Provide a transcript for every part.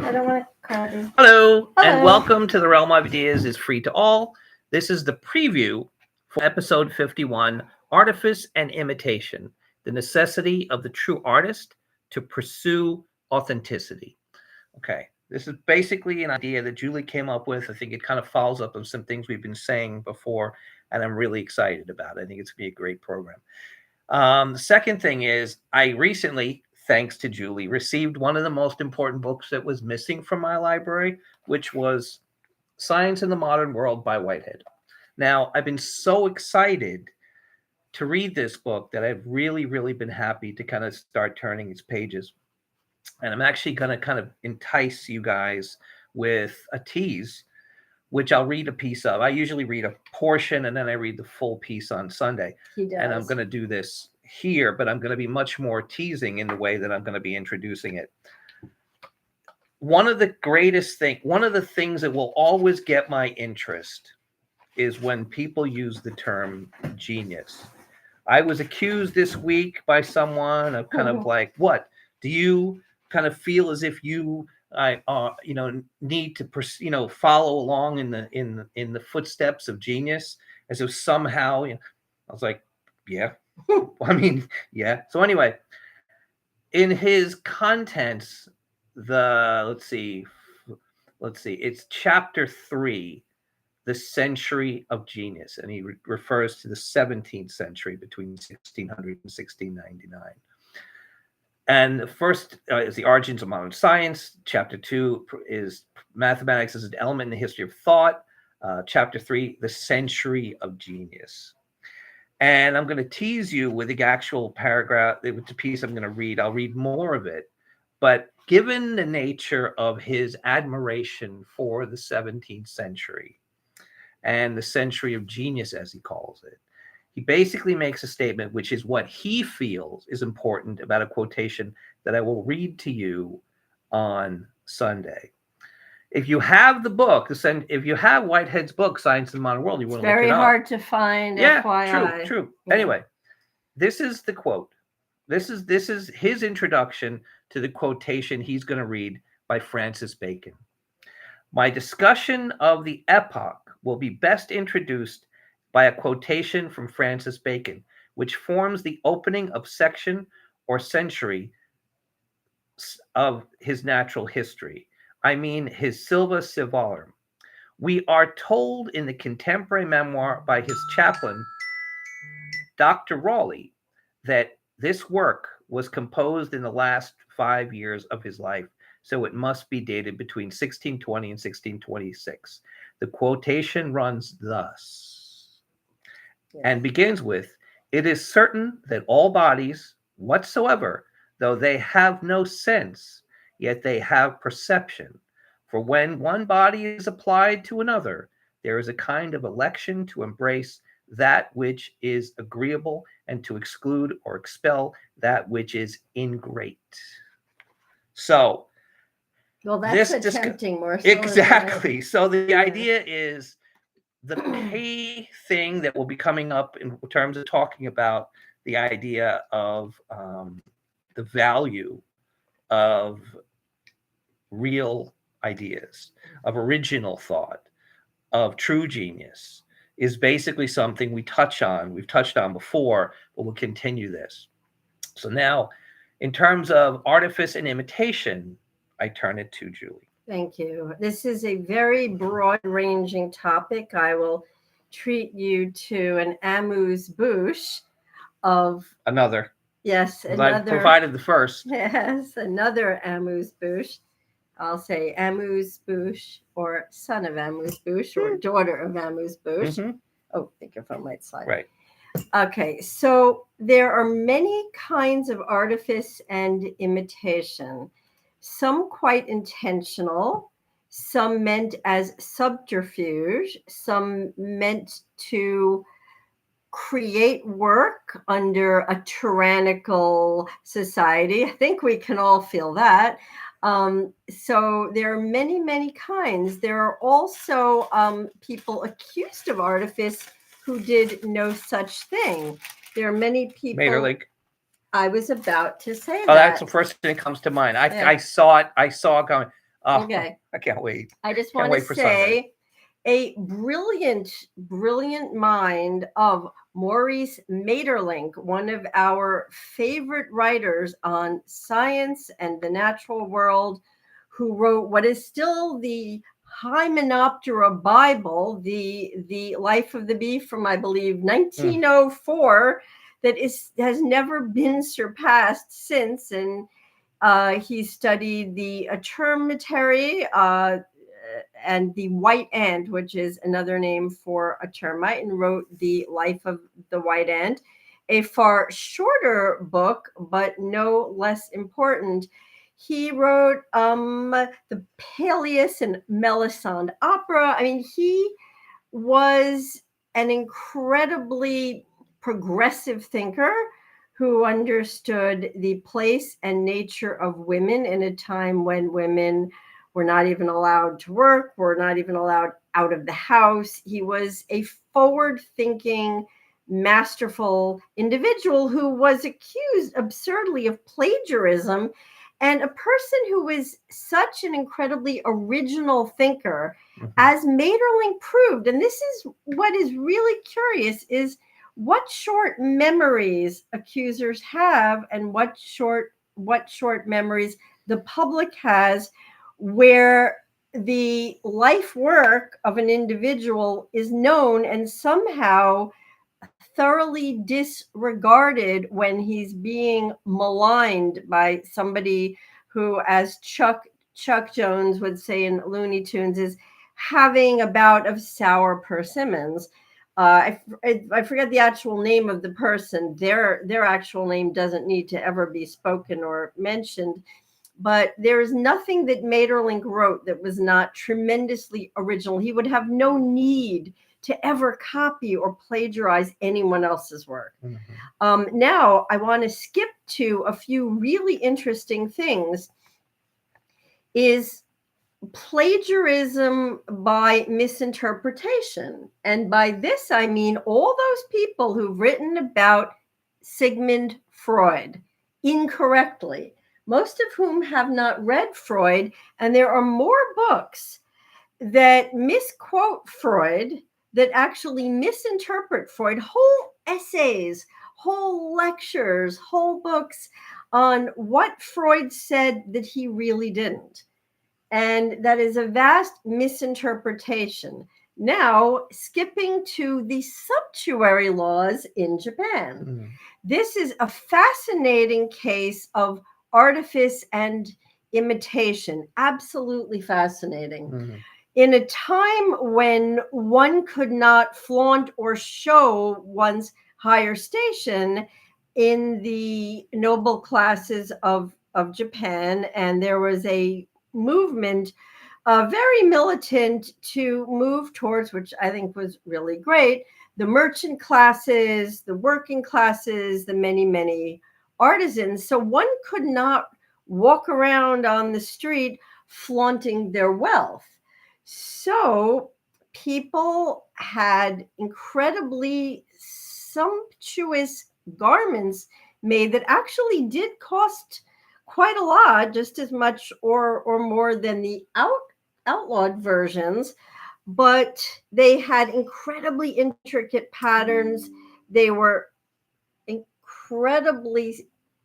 I don't want to copy. Hello, and Hello. welcome to The Realm of Ideas is Free to All. This is the preview for episode 51, Artifice and Imitation, the necessity of the true artist to pursue authenticity. Okay, this is basically an idea that Julie came up with. I think it kind of follows up on some things we've been saying before, and I'm really excited about it. I think it's going to be a great program. The second thing is, I recently, thanks to Julie, received one of the most important books that was missing from my library, which was Science in the Modern World by Whitehead. Now, I've been so excited to read this book that I've really, really been happy to kind of start turning its pages. And I'm actually going to kind of entice you guys with a tease, which I'll read a piece of. I usually read a portion and then I read the full piece on Sunday. He does. And I'm going to do this here, but I'm going to be much more teasing in the way that I'm going to be introducing it. One of the things that will always get my interest is when people use the term genius. I was accused this week by someone of kind of like, what? Do you kind of feel as if you need to follow along in the footsteps of genius, as if somehow, I was like, yeah. I mean, yeah. So anyway, in his contents, let's see, it's chapter 3, the century of genius, and he refers to the 17th century between 1600 and 1699. And the first is the origins of modern science. Chapter 2 is mathematics as an element in the history of thought. Chapter 3, the century of genius. And I'm going to tease you with the actual paragraph, with the piece I'm going to read. I'll read more of it. But given the nature of his admiration for the 17th century and the century of genius, as he calls it, he basically makes a statement, which is what he feels is important about a quotation that I will read to you on Sunday. If you have the book, if you have Whitehead's book, Science in the Modern World, you want to look it up. Very hard to find. Yeah, FYI. true. Yeah. Anyway, this is the quote. This is his introduction to the quotation he's going to read by Francis Bacon. My discussion of the epoch will be best introduced by a quotation from Francis Bacon, which forms the opening of section or century of his natural history. I mean, his Silva Civarum. We are told in the contemporary memoir by his chaplain, Dr. Raleigh, that this work was composed in the last 5 years of his life, so it must be dated between 1620 and 1626. The quotation runs thus, and begins with, it is certain that all bodies whatsoever, though they have no sense, yet they have perception. For when one body is applied to another, there is a kind of election to embrace that which is agreeable and to exclude or expel that which is ingrate. So, well, that's attempting more. Exactly. So the idea is the pay thing that will be coming up in terms of talking about the idea of the value of real ideas, of original thought, of true genius, is basically something we've touched on before, but we'll continue this. So now, in terms of artifice and imitation, I turn it to Julie. Thank you. This is a very broad-ranging topic. I will treat you to an amuse-bouche of another. Yes, another. I provided the first. Yes, another amuse-bouche. I'll say amuse-bouche, or son of amuse-bouche, or daughter of amuse-bouche. Mm-hmm. Oh, I think your phone might slide. Right. Okay, so there are many kinds of artifice and imitation. Some quite intentional, some meant as subterfuge, some meant to create work under a tyrannical society. I think we can all feel that. So there are many, many kinds. There are also people accused of artifice who did no such thing. There are many people. Maeterlinck. I was about to say that. Oh, that's the first thing that comes to mind. I saw it. I saw it going. Oh, Okay. I can't wait. I just Can't want to wait for Sunday. say a brilliant, brilliant mind of Maurice Maeterlinck, one of our favorite writers on science and the natural world, who wrote what is still the Hymenoptera Bible, the Life of the Bee from, I believe, 1904, that has never been surpassed since. And he studied the termitary and the white ant, which is another name for a termite, and wrote The Life of the White Ant, a far shorter book, but no less important. He wrote the Peleus and Melisande opera. I mean, he was an incredibly progressive thinker who understood the place and nature of women in a time when women were not even allowed to work, were not even allowed out of the house. He was a forward thinking, masterful individual who was accused absurdly of plagiarism, and a person who was such an incredibly original thinker, as Maeterlinck proved. And this is what is really curious, is what short memories accusers have, and what short memories the public has, where the life work of an individual is known and somehow thoroughly disregarded when he's being maligned by somebody who, as Chuck Jones would say in Looney Tunes, is having a bout of sour persimmons. I forget the actual name of the person. Their actual name doesn't need to ever be spoken or mentioned. But there is nothing that Maeterlinck wrote that was not tremendously original. He would have no need to ever copy or plagiarize anyone else's work. Now, I want to skip to a few really interesting things. Is plagiarism by misinterpretation. And by this, I mean all those people who've written about Sigmund Freud incorrectly, most of whom have not read Freud. And there are more books that misquote Freud, that actually misinterpret Freud, whole essays, whole lectures, whole books on what Freud said that he really didn't. And that is a vast misinterpretation. Now, skipping to the sumptuary laws in Japan. This is a fascinating case of artifice and imitation. Absolutely fascinating. In a time when one could not flaunt or show one's higher station in the noble classes of Japan, and there was a movement, very militant, to move towards, which I think was really great, the merchant classes, the working classes, the many, many artisans. So one could not walk around on the street flaunting their wealth. So people had incredibly sumptuous garments made that actually did cost quite a lot, just as much or more than the outlawed versions, but they had incredibly intricate patterns. They were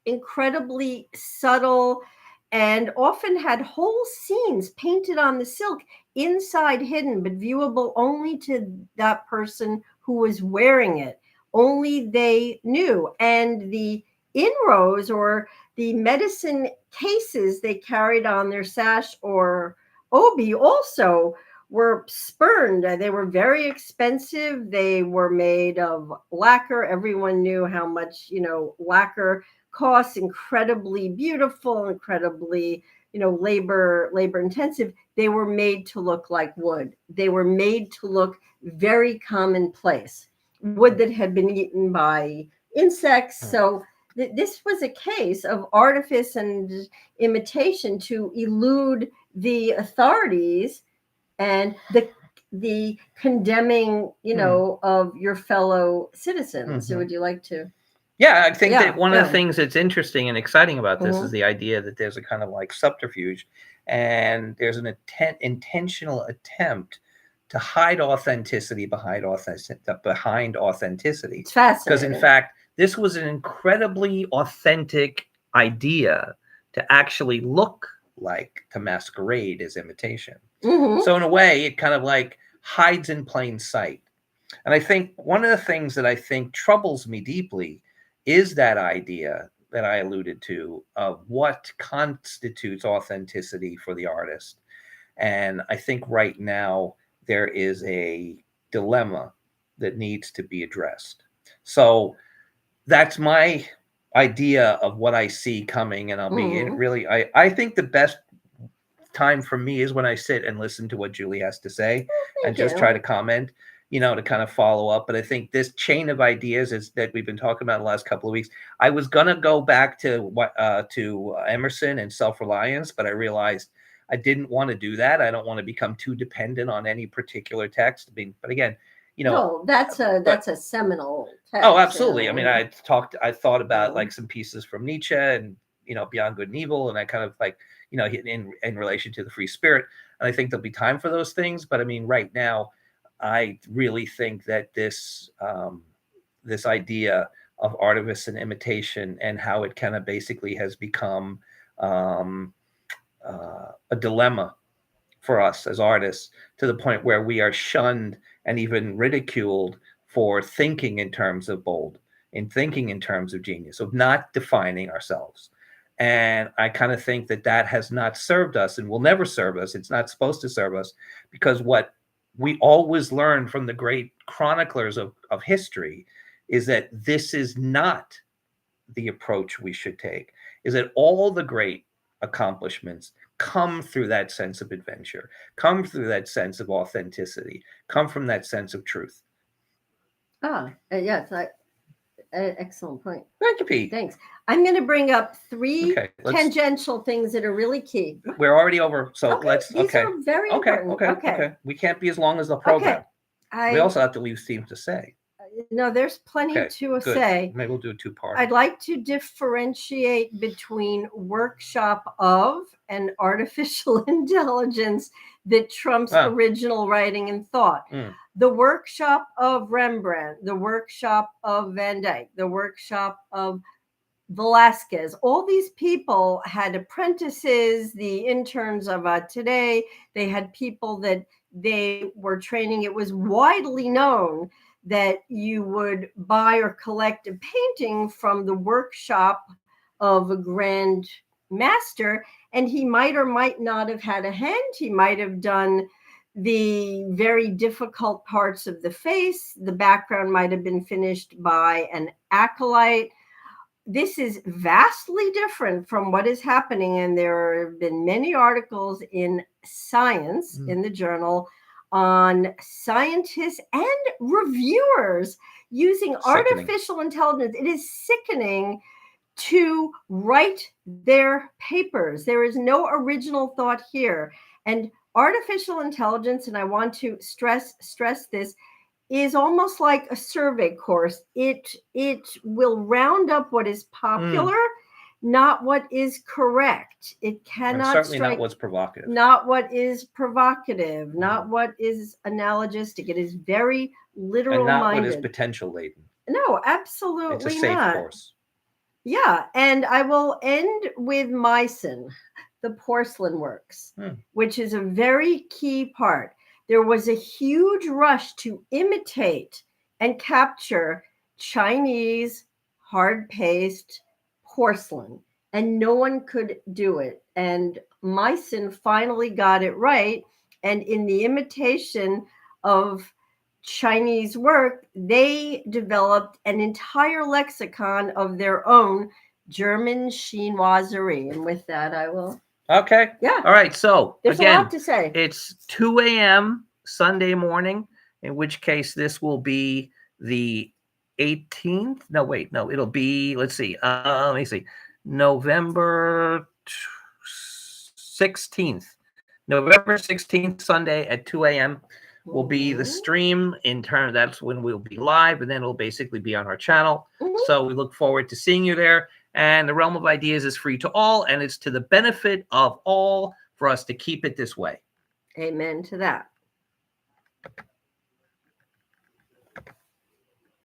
incredibly subtle, and often had whole scenes painted on the silk, inside hidden, but viewable only to that person who was wearing it. Only they knew. And the inrows, or the medicine cases they carried on their sash or obi, also were spurned. They were very expensive. They were made of lacquer. Everyone knew how much, lacquer costs. Incredibly beautiful, incredibly, labor intensive. They were made to look like wood. They were made to look very commonplace, wood that had been eaten by insects. So this was a case of artifice and imitation to elude the authorities and the condemning, of your fellow citizens. So would you like to? Yeah, I think that one of the things that's interesting and exciting about this is the idea that there's a kind of like subterfuge. and there's an intentional attempt to hide authenticity behind authenticity. It's fascinating. Because in fact, this was an incredibly authentic idea to actually look like, to masquerade as imitation. Mm-hmm. So in a way, it kind of like hides in plain sight. And I think one of the things that I think troubles me deeply is that idea that I alluded to of what constitutes authenticity for the artist. And I think right now there is a dilemma that needs to be addressed. So that's my idea of what I see coming. And I'll be in really, I think the best time for me is when I sit and listen to what Julie has to say and just try to comment, to kind of follow up. But I think this chain of ideas is that we've been talking about the last couple of weeks. I was gonna go back to Emerson and self-reliance, but I realized I didn't want to do that. I don't want to become too dependent on any particular text. But again, no, that's a seminal text. Oh, absolutely. I mean, I thought about like some pieces from Nietzsche and Beyond Good and Evil, and I kind of like in relation to the free spirit. And I think there'll be time for those things. But I mean, right now, I really think that this idea of artifice and imitation and how it kind of basically has become a dilemma for us as artists, to the point where we are shunned and even ridiculed for thinking in terms of bold, in thinking in terms of genius, of not defining ourselves. And I kind of think that has not served us and will never serve us. It's not supposed to serve us, because what we always learn from the great chroniclers of history is that this is not the approach we should take, is that all the great accomplishments come through that sense of adventure, come through that sense of authenticity, come from that sense of truth. Yes, excellent point. Thank you, Pete. Thanks. I'm going to bring up three tangential things that are really key. We're already over, so These are very important. Okay. We can't be as long as the program. We also have to leave things to say. No, there's plenty to say. Maybe we'll do a two-part. I'd like to differentiate between workshop of and artificial intelligence that trumps original writing and thought. The workshop of Rembrandt, the workshop of Van Dyck, the workshop of Velasquez, all these people had apprentices, the interns of today, they had people that they were training. It was widely known that you would buy or collect a painting from the workshop of a grand master, and he might or might not have had a hand. He might have done the very difficult parts of the face. The background might have been finished by an acolyte. This is vastly different from what is happening, and there have been many articles in Science, in the journal, on scientists and reviewers using artificial intelligence. It is sickening to write their papers. There is no original thought here. And artificial intelligence, and I want to stress this, is almost like a survey course. It will round up what is popular, not what is correct. It cannot certainly not what's provocative. Not what is provocative, not what is analogistic. It is very literal minded. And not what is potential laden. No, absolutely not. It's a safe course. Yeah, and I will end with Meissen, the porcelain works, which is a very key part. There was a huge rush to imitate and capture Chinese hard-paced porcelain, and no one could do it. And Meissen finally got it right. And in the imitation of Chinese work, they developed an entire lexicon of their own, German chinoiserie. And with that, I will. Okay. Yeah. All right. So there's again, a lot to say. It's 2 a.m. Sunday morning, in which case this will be the 18th. No, wait. No, it'll be, let me see, November 16th. November 16th, Sunday at 2 a.m. will be the stream. In turn, that's when we'll be live, and then it'll basically be on our channel. So we look forward to seeing you there. And the Realm of Ideas is free to all, and it's to the benefit of all for us to keep it this way. Amen to that.